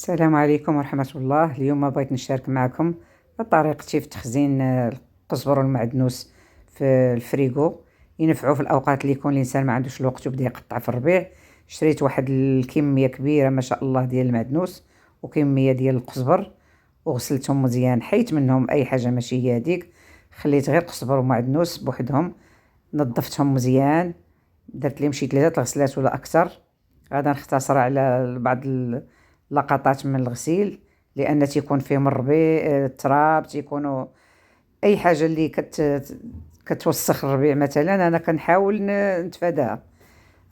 السلام عليكم ورحمة الله. اليوم بغيت نشارك معكم طريقتي في تخزين القزبر والمعدنوس في الفريغو. ينفعوا في الأوقات اللي يكون الإنسان ما عندوش الوقت وبدا يقطع في الربيع. شريت واحد الكمية كبيرة ما شاء الله ديال المعدنوس وكمية ديال القزبر، وغسلتهم مزيان، حيت منهم أي حاجة ماشي هي هذيك، خليت غير قزبر ومعدنوس بوحدهم. نظفتهم مزيان، درت لهم شي 3 غسلات ولا أكثر. غادا نختصر على بعض لقطات من الغسيل، لان تيكون فيهم الربيع، التراب، تيكونوا اي حاجه اللي كتوسخ الربيع مثلا، انا كنحاول نتفاداها.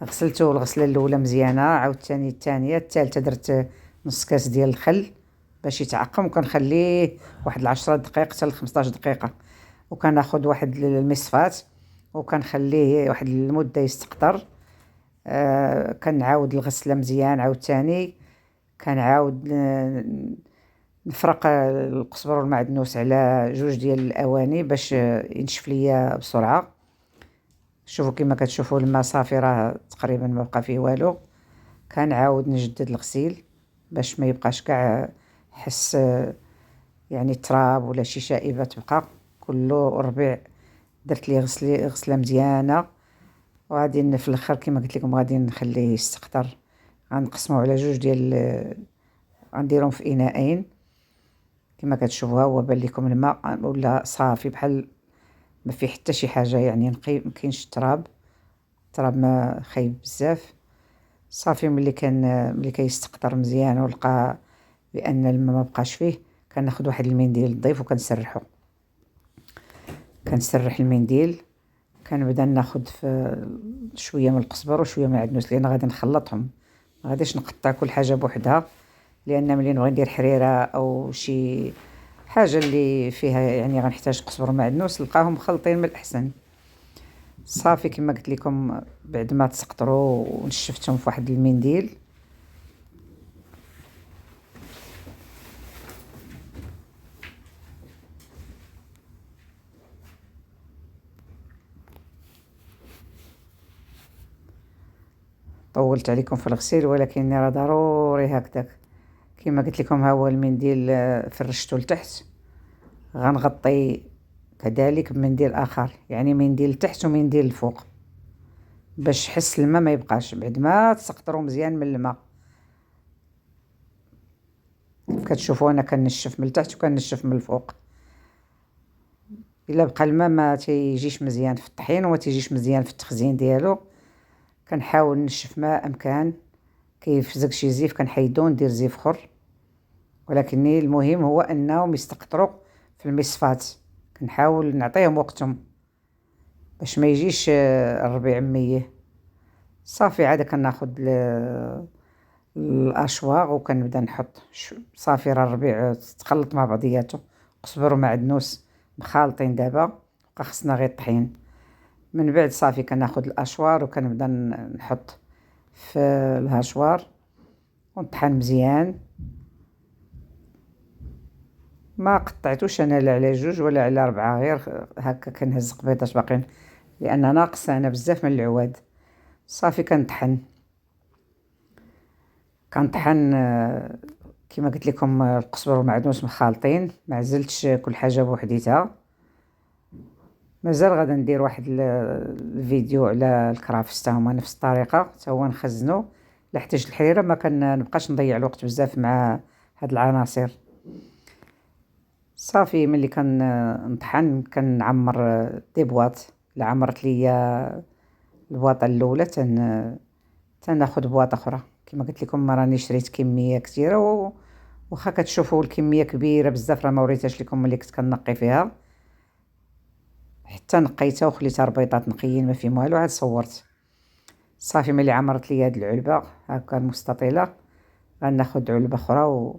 غسلته الغسله الاولى مزيانه، عاوتاني الثانيه، الثالثه درت نص كاس ديال الخل باش يتعقم، وكنخليه واحد 10 دقائق حتى ل 15 دقيقه، وكناخذ واحد المصفات وكنخليه واحد المده يستقطر. كنعاود الغسله مزيان عاوتاني، كنعاود نفرق القزبر والمعدنوس على 2 ديال الاواني باش ينشف ليا بسرعه. شوفوا كما كتشوفوا الماء صافي، راه تقريبا ما بقى فيه والو. كنعاود نجدد الغسيل باش ما يبقاش كاع حس يعني تراب ولا شي شائبه تبقى كله الربيع. درت ليه غسله مزيانه، وغادي في الاخر كما قلت لكم غادي نخليه يستقطر. غنقسمو على 2 ديال، غنديرهم في اناءين كما كتشوفوا. هو بان لكم الماء ولا صافي بحال ما فيه حتى شي حاجه، يعني نقي، ما كاينش التراب ما خايب بزاف. صافي ملي كيستقطر مزيان ولقى بان الماء ما بقاش فيه، كناخذ واحد المنديل نظيف وكنسرحو. كنسرح المنديل، كنبدا ناخذ في شويه من القزبر وشويه من العدنوس، لان غادي نخلطهم، ما غاديش نقطع كل حاجه بوحدها، لان ملي نبغي ندير حريره او شي حاجه اللي فيها يعني غنحتاج قزبر ومعدنوس نلقاهم مخلطين من الاحسن. صافي كما قلت لكم، بعد ما تسقطروا ونشفتهم في واحد المنديل، طولت عليكم في الغسيل ولكن راه ضروري هكذاك. كما قلت لكم، ها هو المنديل، فرشته لتحت. غنغطي كذلك بمنديل اخر، يعني منديل لتحت ومنديل الفوق، باش حس الماء ما يبقاش بعد ما تسقطروا مزيان من الماء. كتشوفوا انا كنشف من التحت وكنشف من الفوق. الا بقى الماء ما تيجيش مزيان في الطحين وما تيجيش مزيان في التخزين ديالو، كنحاول نشف ما امكن. كيفزق شي زيف كنحيدو ندير زيف اخر، ولكن المهم هو انهم يستقطروا في المصفات. كنحاول نعطيهم وقتهم باش ما يجيش الربيع ميه. صافي عاد كناخذ الاشواغ وكنبدا نحط صافي. راه الربيع تخلط مع بعضياته، قزبر ومعدنوس مخالطين. دابا بقى خصنا غير الطحين. من بعد صافي كناخذ الاشوار وكنبدا نحط في الهاشوار ونطحن مزيان. ما قطعتوش انا لا على 2 ولا على 4، غير هكا كنهز قبيضات باقيين، لان ناقصه انا بزاف من العواد. صافي كنطحن كما قلت لكم، القزبر والمعدنوس مخالطين، ما عزلتش كل حاجه بوحديتها. مازال غادا ندير واحد الفيديو على الكرافس، هما نفس الطريقه، حتى هو نخزنو. لا احتاج الحريره ما كنبقاش نضيع الوقت بزاف مع هاد العناصر. صافي ملي كنطحن كنعمر دي بواط. لا عمرت ليا البواطه الاولى تناخذ بواطه اخرى. كما قلت لكم راني شريت كميه كثيره، واخا كتشوفوا الكميه كبيره بزاف، راه ما وريتهاش لكم ملي كنت كنقي فيها. حتى نقيتها وخليتها ربيطات نقيين ما فيهم والو، عاد صورت. صافي ملي عمرت لي هاد العلبه هكا المستطيله، غناخذ علبه اخرى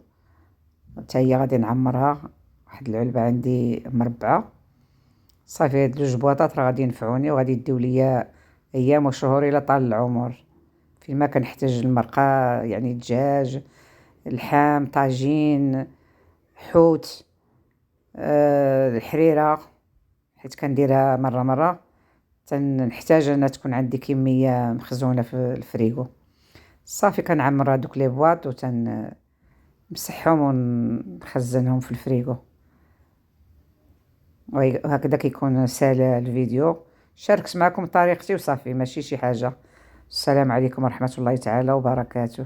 حتى هي غادي نعمرها. واحد العلبه عندي مربعه. صافي هاد 2 بواطات راه غادي ينفعوني وغادي يديو ليا ايام وشهور الى طال العمر. فيما كنحتاج المرقه، يعني الدجاج، اللحم، طاجين، حوت، الحريره، حيت كنديرها مره مره. تنحتاج انا تكون عندي كميه مخزونه في الفريغو. صافي كنعمر هذوك لي بواط نمسحهم ونخزنهم في الفريغو. وهكذا كيكون سهل الفيديو. شاركت معكم طريقتي وصافي، ماشي شي حاجة. السلام عليكم ورحمة الله تعالى وبركاته.